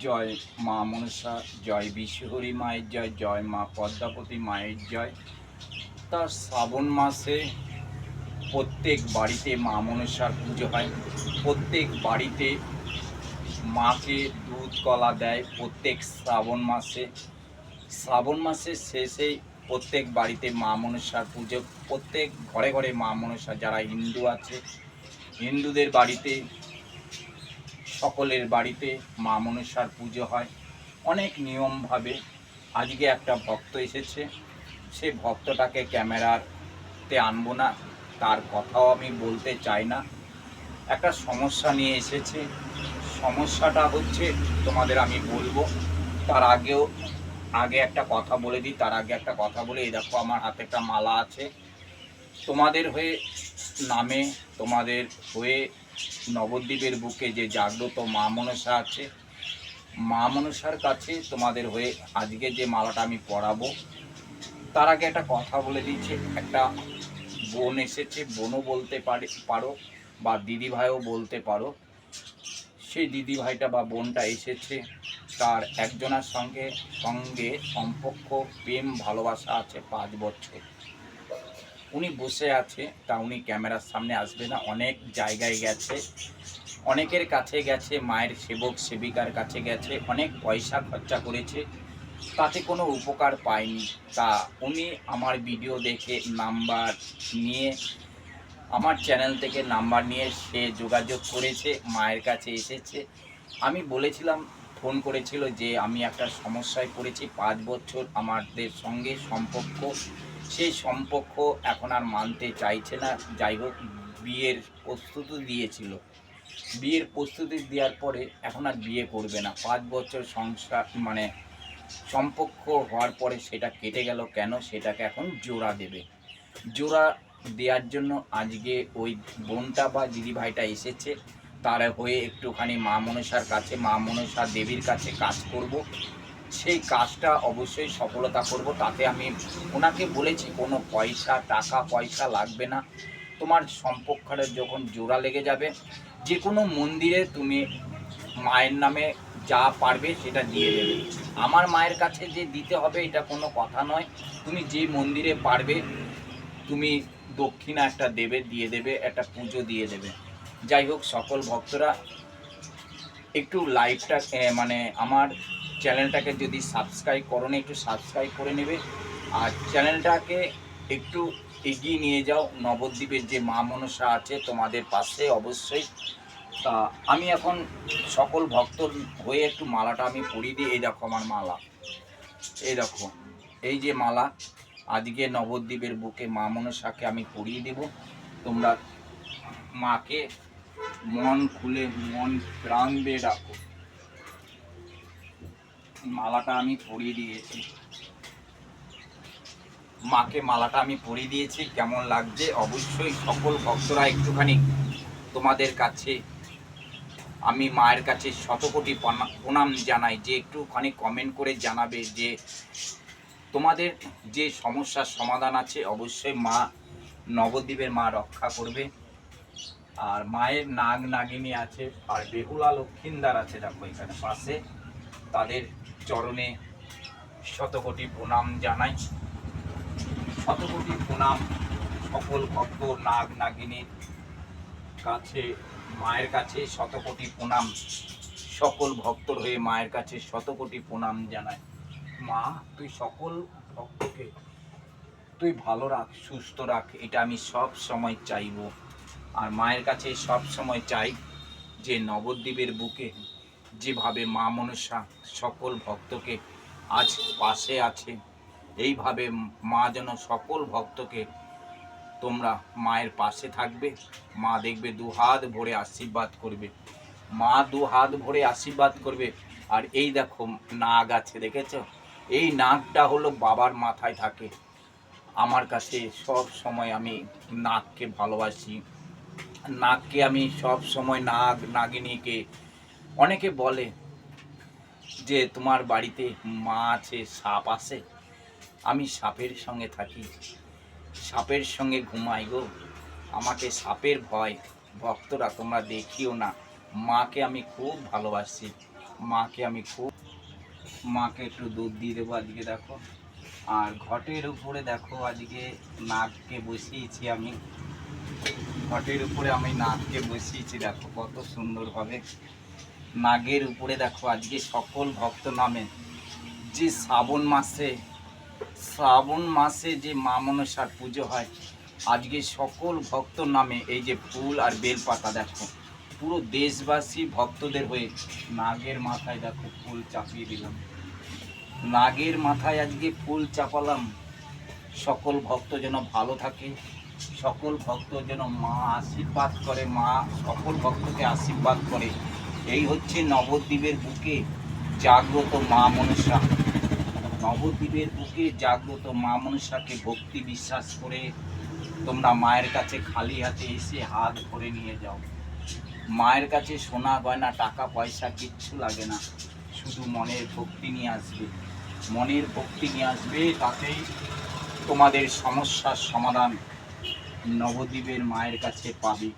জয় মা মনসা, জয় বিশ্বহরী মায়ের জয়, জয় মা পদ্মাবতী মায়ের জয়। তা শ্রাবণ মাসে প্রত্যেক বাড়িতে মা মনসার পুজো হয়। প্রত্যেক বাড়িতে মাকে দুধ কলা দেয় প্রত্যেক শ্রাবণ মাসে। শ্রাবণ মাসের শেষেই প্রত্যেক বাড়িতে মা মনসার পুজো। প্রত্যেক ঘরে ঘরে মা মনসা, যারা হিন্দু আছে হিন্দুদের বাড়িতে, সকলের বাড়িতে মা মনসার পুজো হয় অনেক নিয়মভাবে। আজকে একটা ভক্ত এসেছে, সে ভক্তটাকে ক্যামেরাতে আনবো না, তার কথাও আমি বলতে চাই না। একটা সমস্যা নিয়ে এসেছে, সমস্যাটা হচ্ছে তোমাদের আমি বলবো। তার আগে একটা কথা বলে দিই, তার আগে একটা কথা বলে, এই দেখো আমার হাতে একটা মালা আছে। তোমাদের হয়ে নামে, তোমাদের হয়ে নবদ্বীপের বুকে যে জাগ্রত মা মনসা আছে, মা মনসার কাছে তোমাদের হয়ে আজকে যে মালাটা আমি পরাবো, তার আগে একটা কথা বলে দিচ্ছে। একটা বোন এসেছে, বোনও বলতে পারো বা দিদিভাইও বলতে পারো। সেই দিদিভাইটা বা বোনটা এসেছে, তার একজনের সঙ্গে সম্পর্ক, প্রেম ভালোবাসা আছে 5 বছর। উনি বসে আছে, তা উনি ক্যামেরার সামনে আসবে না। অনেক জায়গায় গেছে, অনেকের কাছে গেছে, মায়ের সেবক সেবিকার কাছে গেছে, অনেক পয়সা খরচা করেছে, তাতে কোনো উপকার পায়নি। তা উনি আমার ভিডিও দেখে নাম্বার নিয়ে, আমার চ্যানেল থেকে নাম্বার নিয়ে সে যোগাযোগ করেছে, মায়ের কাছে এসেছে। আমি বলেছিলাম, ফোন করেছিল যে আমি একটা সমস্যায় পড়েছি, 5 বছর আমাদের সঙ্গে সম্পর্ক, সেই সম্পর্ক এখন আর মানতে চাইছে না। যাই হোক, বিয়ের প্রস্তুতি দিয়েছিল, বিয়ের প্রস্তুতি দেওয়ার পরে এখন আর বিয়ে করবে না। 5 বছর সংসার মানে সম্পর্ক হওয়ার পরে সেটা কেটে গেল কেন, সেটাকে এখন জোড়া দেবে। জোড়া দেওয়ার জন্য আজকে ওই বোনটা বা দিদিভাইটা এসেছে, তার হয়ে একটুখানি মা মনসার কাছে, মা মনসা দেবীর কাছে কাজ করব। সেই কাজটা অবশ্যই সফলতা করব। তাতে আমি ওনাকে বলেছি কোনো পয়সা, টাকা পয়সা লাগবে না। তোমার সম্পর্কটা যখন জোড়া লেগে যাবে, যে কোনো মন্দিরে তুমি মায়ের নামে যা পারবে সেটা দিয়ে দেবে। আমার মায়ের কাছে যে দিতে হবে এটা কোনো কথা নয়, তুমি যে মন্দিরে পারবে তুমি দক্ষিণা একটা দেবে, দিয়ে দেবে, একটা পুজো দিয়ে দেবে। যাই হোক, সকল ভক্তরা একটু লাইভটা মানে আমার চ্যানেলটাকে যদি সাবস্ক্রাইব করো না, একটু সাবস্ক্রাইব করে নেবে। আর চ্যানেলটাকে একটু এগিয়ে নিয়ে যাও। নবদ্বীপের যে মা মনসা আছে তোমাদের পাশে অবশ্যই। তা আমি এখন সকল ভক্তর হয়ে একটু মালাটা আমি পরিয়ে দিই। এই দেখো আমার মালা, এই দেখো, এই যে মালা আজকে নবদ্বীপের বুকে মা মনসাকে আমি পরিয়ে দেব। তোমরা মাকে মন খুলে, মন প্রাণ দিয়ে ডাকো। মালাটা আমি পরিয়ে দিয়েছি, মাকে মালাটা আমি পরিয়ে দিয়েছি। কেমন লাগছে অবশ্যই সকল ভক্তরা একটুখানি তোমাদের কাছে, আমি মায়ের কাছে শতকোটি প্রণাম জানাই, যে একটুখানি কমেন্ট করে জানাবে যে তোমাদের যে সমস্যার সমাধান আছে অবশ্যই মা নবদ্বীপের মা রক্ষা করবে। আর মায়ের নাগ নাগিনী আছে, আর বেহুলা লক্ষিন্দার আছে, দেখো এখানে পাশে। তাদের চরণে শতকোটি প্রণাম জানাই, শতকোটি প্রণাম। সকল ভক্ত নাগ নাগিনীর কাছে, মায়ের কাছে শতকোটি প্রণাম। সকল ভক্তর হয়ে মায়ের কাছে শতকোটি প্রণাম জানাই। মা, তুই সকল ভক্তকে তুই ভালো রাখ, সুস্থ রাখ, এটা আমি সব সময় চাইব। আর মায়ের কাছে সব সময় চাই যে নবদ্বীপের বুকে যেভাবে মা মনসা সকল ভক্তকে আজ পাশে আছে, এইভাবে মা যেন সকল ভক্তকে, তোমরা মায়ের পাশে থাকবে। মা দেখবে দুহাত ভরে আশীর্বাদ করবে, মা দুহাত ভরে আশীর্বাদ করবে। আর এই দেখো নাগ আছে, দেখেছো? এই নাগটা হলো বাবার মাথায় থাকে। আমার কাছে সব সময় আমি নাগকে ভালোবাসি, নাগকে আমি সব সময়, নাগ নাগিনীকে, অনেকে বলে যে তোমার বাড়িতে মা আছে, সাপ আছে। আমি সাপের সঙ্গে থাকি, সাপের সঙ্গে ঘুমাই গো। আমাকে সাপের ভয়, ভক্তরা তোমরা দেখিও না। মাকে আমি খুব ভালোবাসি, মাকে আমি খুব, মাকে একটু দুধ দিয়ে দেবো আজকে দেখো। আর ঘটের উপরে দেখো আজকে নাগকে বসিয়েছি আমি, ঘটের উপরে আমি নাগকে বসিয়েছি দেখো কত সুন্দরভাবে। নাগের উপরে দেখো আজকে সকল ভক্ত নামে যে শ্রাবণ মাসে যে মা মনসার পুজো হয়, আজকে সকল ভক্ত নামে এই যে ফুল আর বেলপাতা দেখো পুরো দেশবাসী ভক্তদের হয়ে নাগের মাথায় দেখো ফুল চাপিয়ে দিলাম, নাগের মাথায় আজকে ফুল চাপালাম। সকল ভক্ত যেন ভালো থাকে, সকল ভক্ত যেন মা আশীর্বাদ করে, মা সকল ভক্তকে আশীর্বাদ করে। এই হচ্ছে নবদ্বীপের বুকে জাগ্রত মা মনসা। নবদ্বীপের বুকে জাগ্রত মা মনসাকে ভক্তি বিশ্বাস করে তোমরা মায়ের কাছে খালি হাতে এসে হাত ভরে নিয়ে যাও। মায়ের কাছে সোনা গয়না টাকা পয়সা কিচ্ছু লাগে না, শুধু মনের ভক্তি নিয়ে আসবে, মনের ভক্তি নিয়ে আসবে, তাতেই তোমাদের সমস্যার সমাধান নবদ্বীপের মায়ের কাছে পাবে।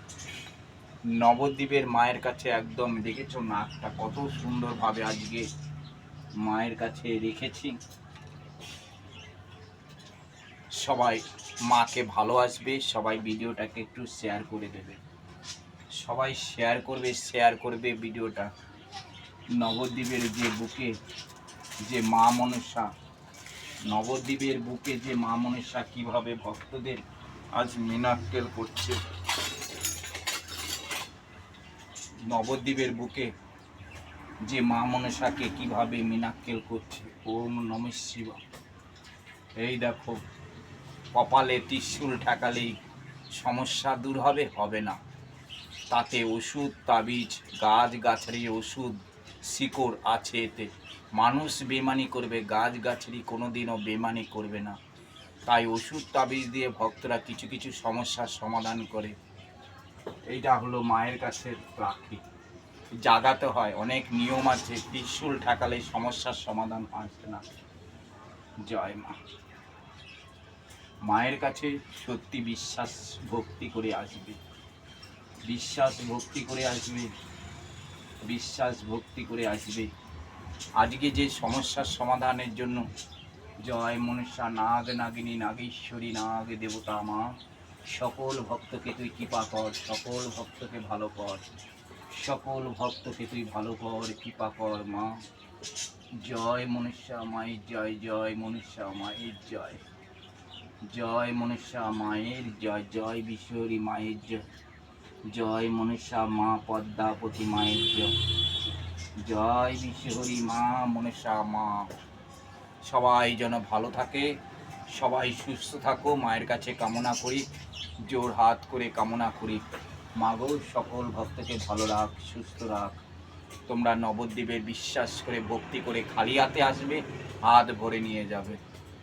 নবদ্বীপের মায়ের কাছে একদম দেখেছো নাকটা কত সুন্দরভাবে আজকে মায়ের কাছে রেখেছি। সবাই মাকে ভালোবাসবে, সবাই ভিডিওটাকে একটু শেয়ার করে দেবে, সবাই শেয়ার করবে ভিডিওটা। নবদ্বীপের যে বুকে যে মা মনসা, নবদ্বীপের বুকে যে মা মনসা কীভাবে ভক্তদের আজ মিরাক্কেল করছে, নবদ্বীপের বুকে যে মা মনসাকে কিভাবে মিরাক্কেল করছে। ওম নমঃ শিবায়। এই দেখো কপালে ত্রিশূল ঠেকালেই সমস্যা দূর হবে, হবে না। তাতে ওষুধ তাবিজ গাছ গাছারি ওষুধ শিকড় আছে এতে। মানুষ বেমানি করবে, গাছ গাছারি কোনোদিনও বেমানি করবে না। তাই ওষুধ তাবিজ দিয়ে ভক্তরা কিছু কিছু সমস্যার সমাধান করে। এইটা হলো মায়ের কাছে রাখি, জাগাতে হয়, অনেক নিয়ম আছে, ত্রিশূল ঠেকালে সমস্যার সমাধান আসে না। জয় মা। মায়ের কাছে সত্যি বিশ্বাস ভক্তি করে আসবে, বিশ্বাস ভক্তি করে আসবে, বিশ্বাস ভক্তি করে আসবে। আজকে যে সমস্যার সমাধানের জন্য জয় মনসা নাগ নাগিনী নাগেশ্বরী নাগ দেবতা মা, সকল ভক্তকে তুই কৃপা কর, সকল ভক্তকে ভালো কর, সকল ভক্তকে তুই ভালো কর, কৃপা কর মা। জয় মনসা মায়ের জয়, জয় মনসা মায়ের জয়, জয় মনসা মায়ের জয়, জয় বিশ্বরী মায়ের জয়, জয় মনসা মা পদ্মাবতী মায়ের জয়, জয় বিশ্বরী মা মনসা মা। সবাই যেন ভালো থাকে, সবাই সুস্থ থাকো, মায়ের কাছে কামনা করি, জোর হাত করে কামনা করি। মাগো সকল ভক্তকে ভালো রাখ, সুস্থ রাখ। তোমরা নবদ্বীপে বিশ্বাস করে ভক্তি করে খালি হাতে আসবে, হাত ভরে নিয়ে যাবে।